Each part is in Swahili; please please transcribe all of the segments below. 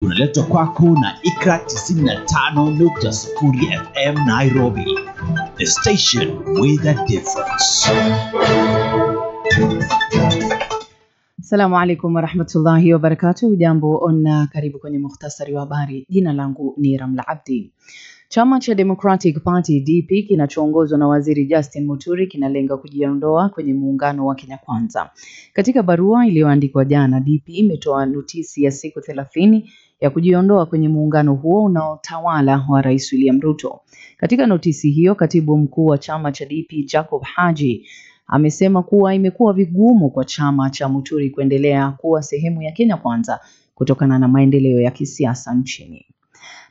unaletwa kwako na Ikra 95.0 FM Nairobi, the station with a difference. Assalamu alaikum warahmatullahi wabarakatuh. Jambo na karibu kwenye mukhtasari wa habari. Jina langu ni Ramla Abdi. Chama cha Democratic Party DP kinachoongozwa na Waziri Justin Muturi kinalenga kujiondoa kwenye muungano wa Kenya Kwanza. Katika barua iliyoandikwa jana, DP imetoa notisi ya siku 30 ya kujiondoa kwenye muungano huo unaotawala wa Rais William Ruto. Katika notisi hiyo, katibu mkuu wa chama cha DP Jacob Haji amesema kuwa imekuwa vigumu kwa chama cha Muturi kuendelea kuwa sehemu ya Kenya Kwanza kutokana na maendeleo ya kisiasa nchini.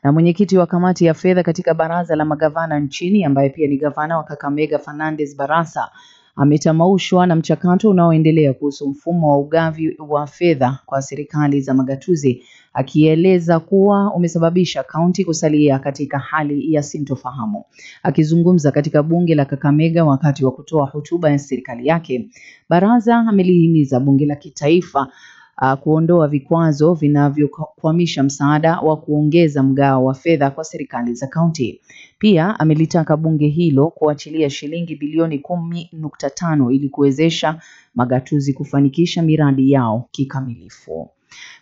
Na mwenyekiti wa kamati ya fedha katika baraza la magavana nchini, ambaye pia ni gavana wa Kakamega Fernandez Barasa, ametamaushwa na mchakato unaoendelea kuhusu mfumo wa ugavi wa fedha kwa serikali za magatuzi, akieleza kuwa umesababisha kaunti kusalia katika hali ya sintofahamu. Akizungumza katika bunge la Kakamega wakati wa kutoa hotuba ya serikali yake, Barasa amelihimiza bunge la kitaifa kuondoa vikwazo vinavyokwamisha msaada wa kuongeza mgao wa fedha kwa serikali za kaunti. Pia amelitaka bunge hilo kuachilia shilingi bilioni 10.5 ili kuwezesha magatuzi kufanikisha miradi yao kikamilifu.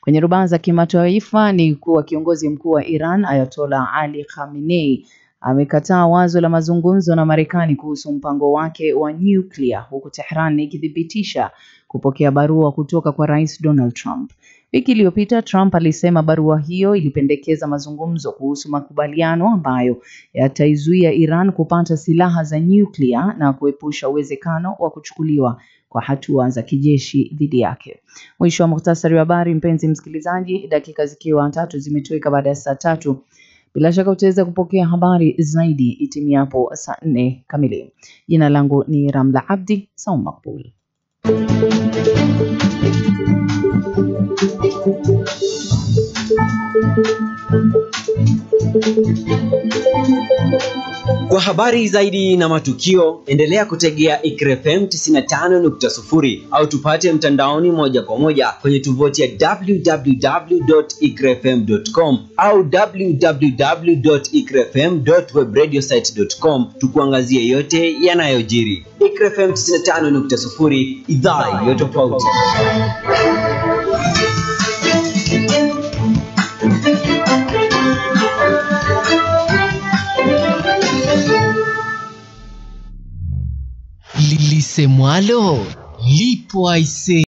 Kwenye rubaa za kimataifa ni kuwa kiongozi mkuu wa Iran Ayatollah Ali Khamenei amekataa wazo la mazungumzo na Marekani kuhusu mpango wake wa nyuklia, huku Tehran ikithibitisha kupokea barua kutoka kwa Rais Donald Trump. Wiki iliyopita Trump alisema barua hiyo ilipendekeza mazungumzo kuhusu makubaliano ambayo yataizuia Iran kupata silaha za nyuklia na kuepusha uwezekano wa kuchukuliwa kwa hatua za kijeshi dhidi yake. Mwisho wa mukhtasari wa habari, mpenzi msikilizaji, dakika zikiwa 3 zimetoweka baada ya saa 3. Bila shaka utaweza kupokea habari zaidi itimiapo saa 4 kamili. Jina langu ni Ramla Abdi. Sawa makbul. Kwa habari zaidi na matukio, endelea kutegea Ikra FM 95.0 au tupate mtandaoni moja kwa moja kwenye tovuti ya www.ikrafm.com au www.ikrafm.webradiosite.com, tukuangazie yote yanayojiri. Ikra FM 95.0, idhaa ya tofauti. Lisemwalo lipo aise.